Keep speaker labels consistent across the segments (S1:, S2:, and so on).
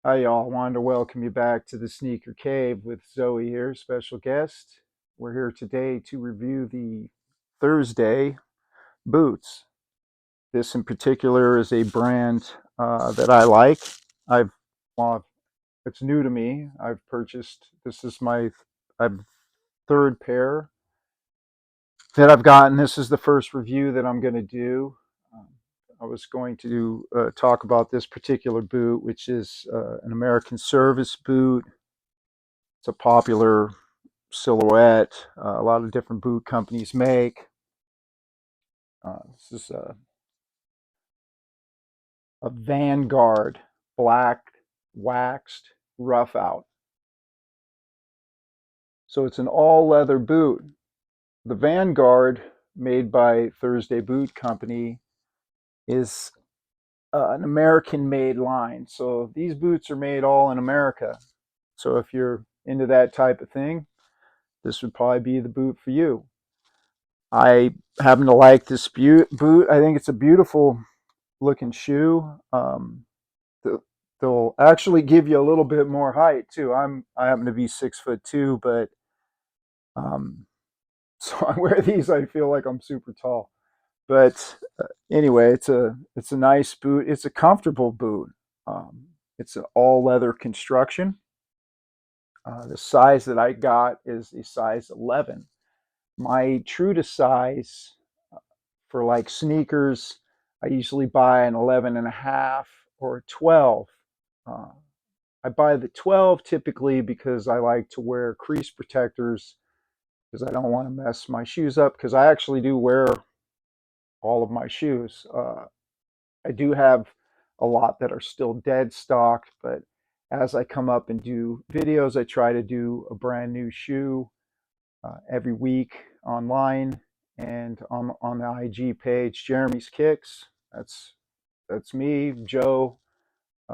S1: Hi, y'all. Wanted to welcome you back to the Sneaker Cave with Zoe here, special guest. We're here today to review the Thursday boots. This in particular is a brand that I like. I've, well, it's new to me. I've purchased, this is my I've third pair that I've gotten. This is the first review that I'm going to do. Um, I was going to talk about this particular boot, which is an American Service boot. It's a popular silhouette. A lot of different boot companies make. This is a Vanguard black waxed Roughout. So it's an all leather boot. The Vanguard, made by Thursday Boot Company, is an American made line. So these boots are made all in America. So if you're into that type of thing, this would probably be the boot for you. I happen to like this boot. I think it's a beautiful looking shoe. They'll actually give you a little bit more height too. I happen to be 6'2", but um, so I wear these. I feel like I'm super tall. But anyway, it's a nice boot. It's a comfortable boot. It's an all leather construction. The size that I got is a size 11. My true to size for like sneakers, I usually buy an 11 and a half or a 12. Uh, I buy the 12 typically because I like to wear crease protectors because I don't want to mess my shoes up because I actually do wear all of my shoes. I do have a lot that are still dead stock, but as I come up and do videos, I try to do a brand new shoe every week online and on the IG page, Jeremy's Kicks. That's me, Joe,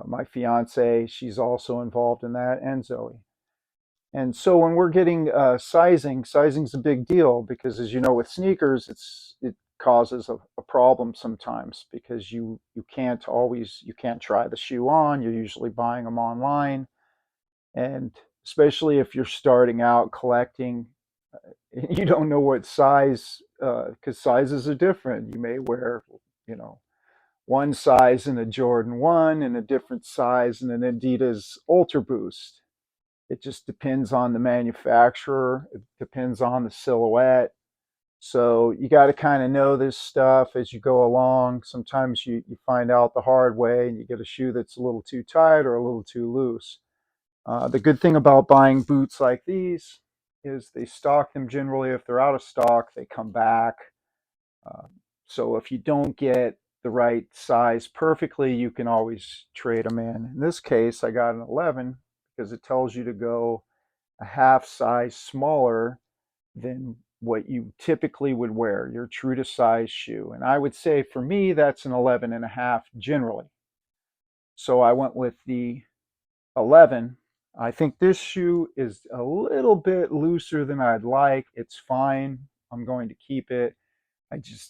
S1: my fiance. She's also involved in that, and Zoe. And so when we're getting sizing's a big deal because, as you know, with sneakers, it causes a problem sometimes because you can't try the shoe on. You're usually buying them online, and especially if you're starting out collecting, you don't know what size because sizes are different. You may wear, you know, one size in a Jordan 1 and a different size in an Adidas Ultra Boost. It just depends on the manufacturer. It depends on the silhouette. So you got to kind of know this stuff as you go along. Sometimes you find out the hard way and you get a shoe that's a little too tight or a little too loose. The good thing about buying boots like these is they stock them generally. If they're out of stock, they come back. Uh, so if you don't get the right size perfectly, you can always trade them in. In this case, I got an 11 because it tells you to go a half size smaller than what you typically would wear, your true to size shoe. And I would say for me, that's an 11 and a half generally. So I went with the 11. I think this shoe is a little bit looser than I'd like. It's fine. I'm going to keep it.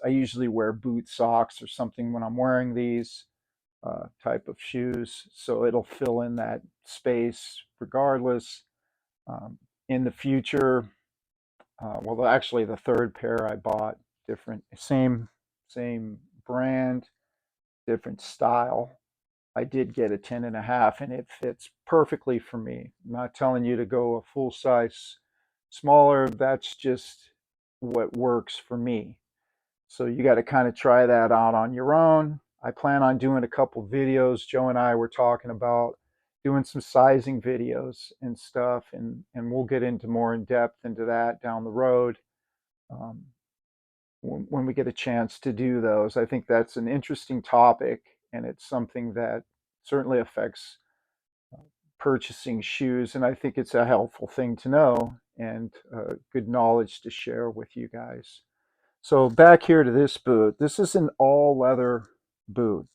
S1: I usually wear boot socks or something when I'm wearing these type of shoes, so it'll fill in that space regardless. In the future, well, actually, the third pair I bought different, same brand, different style. I did get a 10 and a half, and it fits perfectly for me. I'm not telling you to go a full size smaller. That's just what works for me. So you got to kind of try that out on your own. I plan on doing a couple videos. Joe and I were talking about doing some sizing videos and stuff, and we'll get into more in depth into that down the road um, when we get a chance to do those. I think that's an interesting topic, and it's something that certainly affects purchasing shoes, and I think it's a helpful thing to know and good knowledge to share with you guys. So back here to this boot. This is an all leather boot.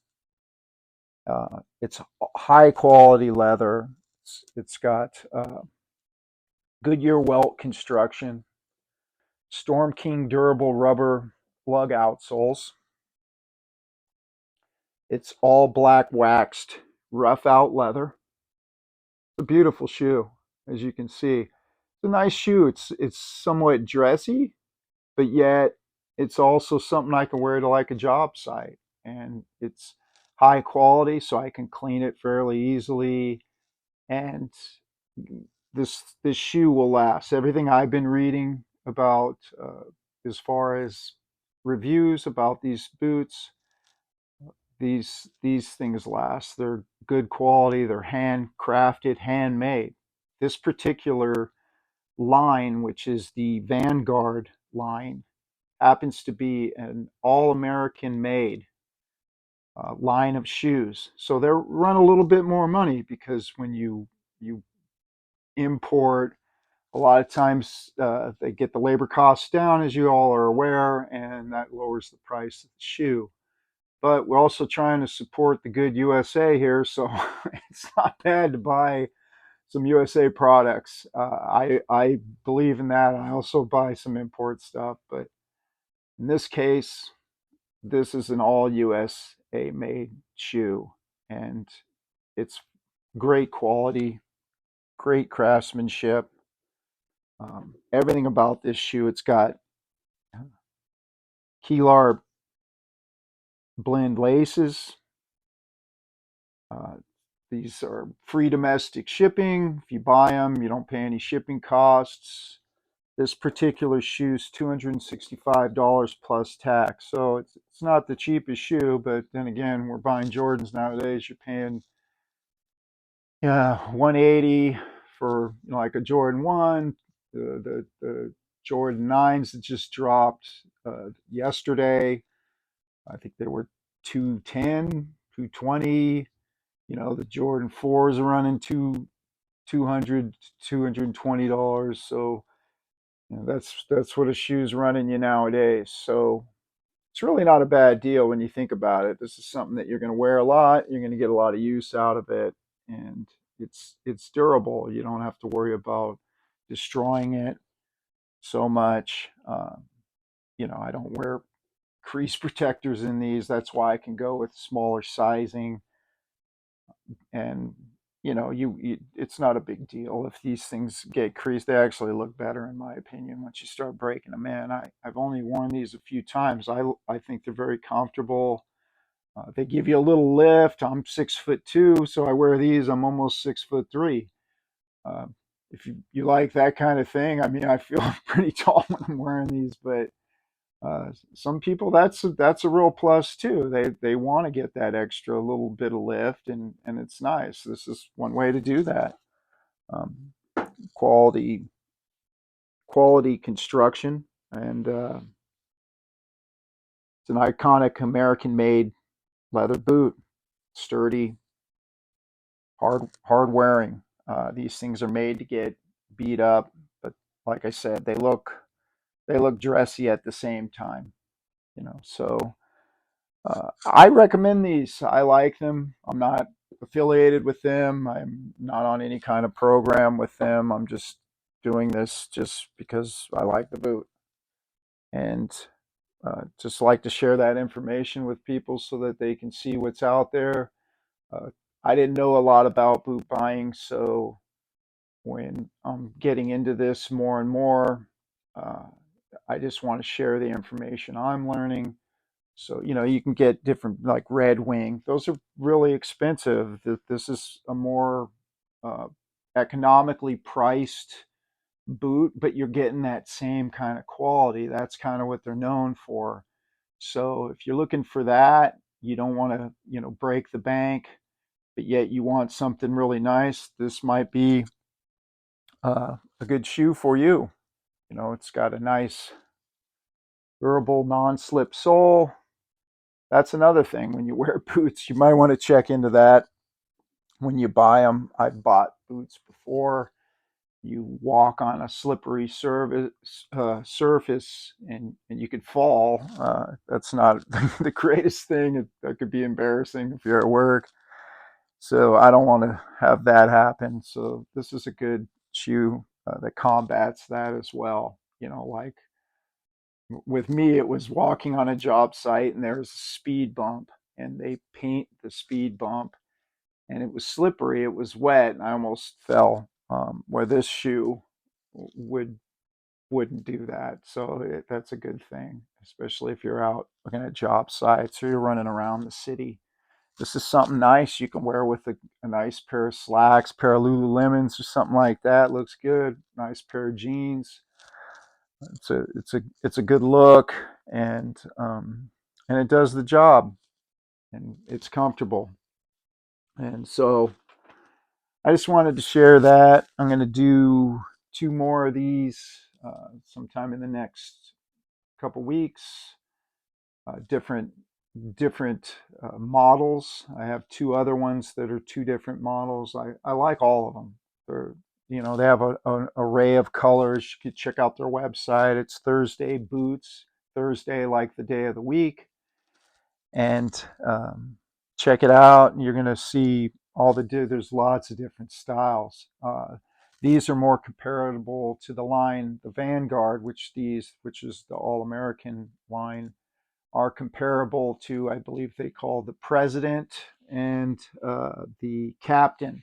S1: It's high quality leather. It's got Goodyear welt construction, Storm King durable rubber lug outsoles. It's all black waxed rough out leather. a beautiful shoe, as you can see. It's a nice shoe. It's somewhat dressy, but yet it's also something I can wear to like a job site, and it's high quality, so I can clean it fairly easily. And this shoe will last. Everything I've been reading about, as far as reviews about these boots, these things last. They're good quality. They're handcrafted, handmade. This particular line, which is the Vanguard line, happens to be an all-American made line of shoes. So they run a little bit more money because when you import, a lot of times they get the labor costs down, as you all are aware, and that lowers the price of the shoe. But we're also trying to support the good USA here, so it's not bad to buy some USA products. I believe in that. I also buy some import stuff, but in this case, this is an all USA made shoe, and it's great quality, great craftsmanship. Everything about this shoe, it's got Kevlar blend laces. Uh, these are free domestic shipping. If you buy them, you don't pay any shipping costs. This particular shoe is $265 plus tax. So it's not the cheapest shoe, but then again, we're buying Jordans nowadays. You're paying 180 for, like a Jordan 1, the Jordan 9s that just dropped yesterday. I think they were 210, 220. The Jordan 4s are running 200, $220. So that's what a shoe's running you nowadays. So it's really not a bad deal when you think about it. This is something that you're going to wear a lot. You're going to get a lot of use out of it, and it's durable. You don't have to worry about destroying it so much. I don't wear crease protectors in these. That's why I can go with smaller sizing, and it's not a big deal if these things get creased. They actually look better, in my opinion, once you start breaking them in. I've only worn these a few times. I think they're very comfortable. They give you a little lift. I'm 6'2", so I wear these. I'm almost 6'3". uh, if you like that kind of thing, I mean, I feel pretty tall when I'm wearing these, but some people, that's a real plus too. They want to get that extra little bit of lift, and it's nice. This is one way to do that. Um, quality quality construction, and it's an iconic American made leather boot. Sturdy, hard wearing. These things are made to get beat up, but like I said, they look dressy at the same time. So I recommend these. I like them. I'm not affiliated with them. I'm not on any kind of program with them. I'm just doing this just because I like the boot, and just like to share that information with people so that they can see what's out there. Uh, I didn't know a lot about boot buying, so when I'm getting into this more and more, uh, I just want to share the information I'm learning. So, you can get different, like Red Wing. Those are really expensive. This is a more uh, economically priced boot, but you're getting that same kind of quality. That's kind of what they're known for. So if you're looking for that, you don't want to, break the bank, but yet you want something really nice, this might be a good shoe for you. It's got a nice, durable, non-slip sole. That's another thing. When you wear boots, you might want to check into that when you buy them. I've bought boots before. You walk on a slippery surface, and you could fall. That's not the greatest thing. That could be embarrassing if you're at work. So I don't want to have that happen. So this is a good shoe that combats that as well. Like with me, it was walking on a job site and there's a speed bump, and they paint the speed bump and it was slippery. It was wet, and I almost fell. Where this shoe would wouldn't do that. So that's a good thing, especially if you're out looking at job sites or you're running around the city. This is something nice you can wear with a nice pair of slacks, pair of Lululemons or something like that. Looks good. Nice pair of jeans. It's a good look, and it does the job, and it's comfortable. And so I just wanted to share that. I'm going to do two more of these sometime in the next couple weeks. Different models. I have two other ones that are two different models. I like all of them. They're they have an array of colors. You could check out their website. It's Thursday Boots. Thursday like the day of the week, and check it out. And you're going to see there's lots of different styles. These are more comparable to the line, the Vanguard, which is the All American line, are comparable to, I believe they call the President and the Captain,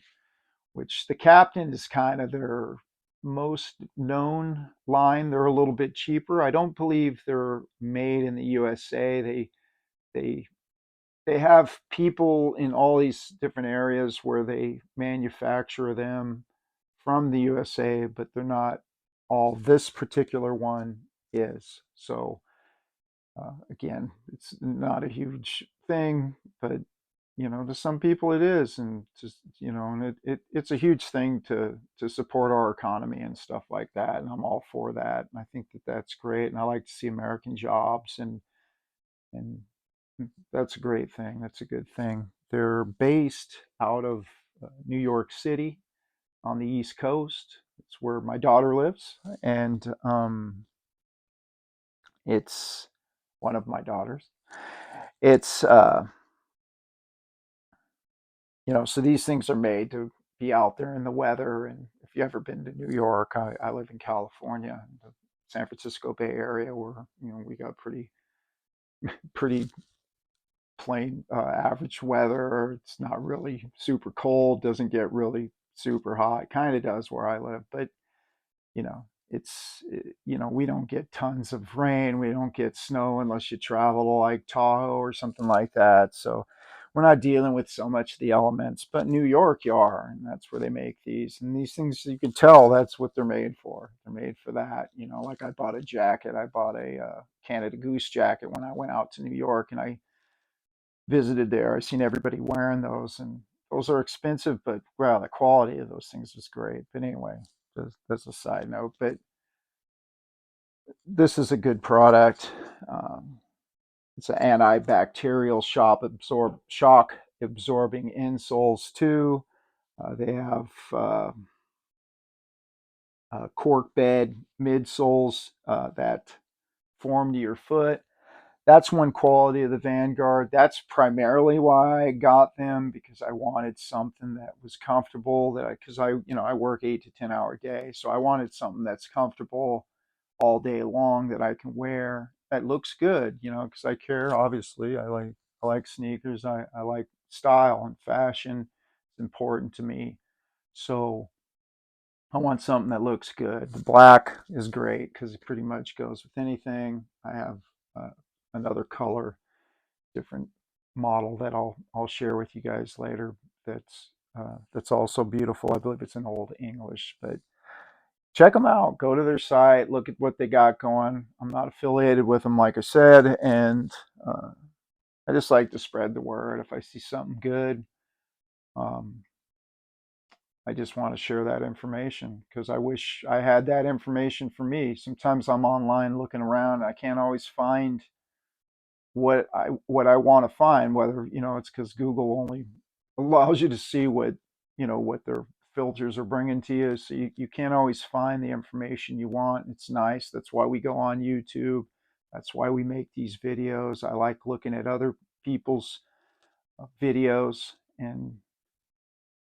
S1: which the Captain is kind of their most known line. They're a little bit cheaper. I don't believe they're made in the USA. They they have people in all these different areas where they manufacture them from the USA, but they're not all. This particular one is. So again, it's not a huge thing, but to some people it is, and just and it's a huge thing to support our economy and stuff like that, and I'm all for that, and I think that that's great, and I like to see American jobs, and that's a great thing. That's a good thing. They're based out of New York City on the East Coast. It's where my daughter lives, and it's one of my daughters. It's so these things are made to be out there in the weather. And if you've ever been to New York, I live in California, in the San Francisco Bay Area, where we got pretty plain average weather. It's not really super cold, doesn't get really super hot. Kind of does where I live, but we don't get tons of rain. We don't get snow unless you travel to like Tahoe or something like that. So we're not dealing with so much of the elements. But New York, you are, and that's where they make these. And these things, you can tell that's what they're made for. They're made for that. Like I bought a jacket. I bought a Canada Goose jacket when I went out to New York, and I visited there. I've seen everybody wearing those, and those are expensive, but wow, the quality of those things is great. But anyway, that's a side note. But this is a good product. It's an antibacterial shock absorbing insoles too. They have cork bed midsoles that form to your foot. That's one quality of the Vanguard. That's primarily why I got them, because I wanted something that was comfortable, because I work 8 to 10 hour day. So I wanted something that's comfortable all day long, that I can wear, that looks good, because I care, obviously. I like sneakers. I like style and fashion. It's important to me. So I want something that looks good. The black is great because it pretty much goes with anything. I have uh, another color, different model that I'll share with you guys later. That's also beautiful. I believe it's in Old English, but check them out. Go to their site, look at what they got going. I'm not affiliated with them, like I said, and uh, I just like to spread the word. If I see something good, um, I just want to share that information because I wish I had that information for me. Sometimes I'm online looking around. I can't always find what I want to find. Whether it's because Google only allows you to see what their filters are bringing to you, so you can't always find the information you want. It's nice. That's why we go on YouTube. That's why we make these videos. I like looking at other people's videos, and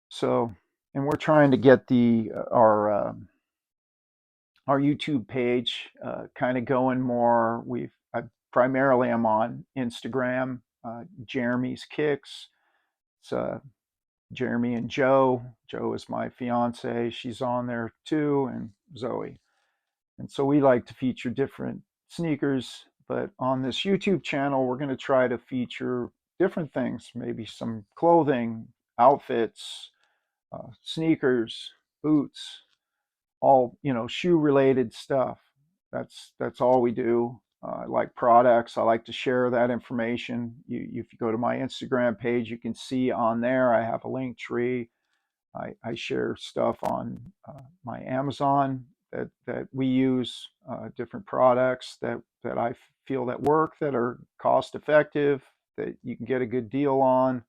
S1: so and we're trying to get the our YouTube page kind of going more. I primarily am on Instagram, Jeremy's Kicks. It's Jeremy and Joe. Joe is my fiance. She's on there too, and Zoe. And so we like to feature different sneakers, but on this YouTube channel, we're going to try to feature different things, maybe some clothing, outfits, sneakers, boots, all, shoe related stuff. That's all we do. I like products. I like to share that information. If you go to my Instagram page, you can see on there I have a link tree. I share stuff on my Amazon that we use, different products that I feel that work, that are cost effective, that you can get a good deal on.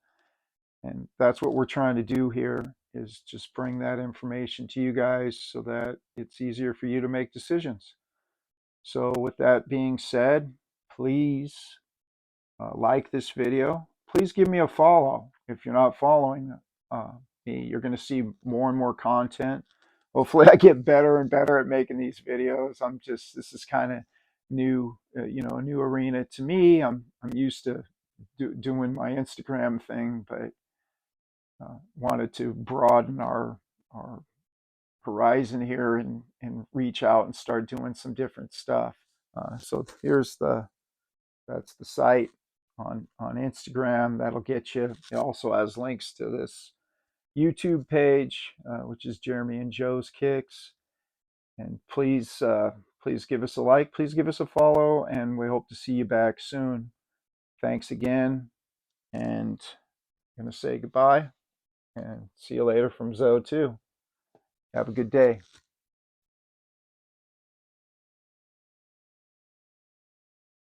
S1: And that's what we're trying to do here, is just bring that information to you guys so that it's easier for you to make decisions. So with that being said, please like this video. Please give me a follow if you're not following me. You're going to see more and more content. Hopefully I get better and better at making these videos. This is kind of new, a new arena to me. I'm used to doing my Instagram thing, but wanted to broaden our horizon here and reach out and start doing some different stuff. So that's the site on Instagram. That'll get you. It also has links to this YouTube page, which is Jeremy and Joe's Kicks. And please give us a like, please give us a follow, and we hope to see you back soon. Thanks again, and I'm gonna say goodbye and see you later from Zoe too. Have a good day.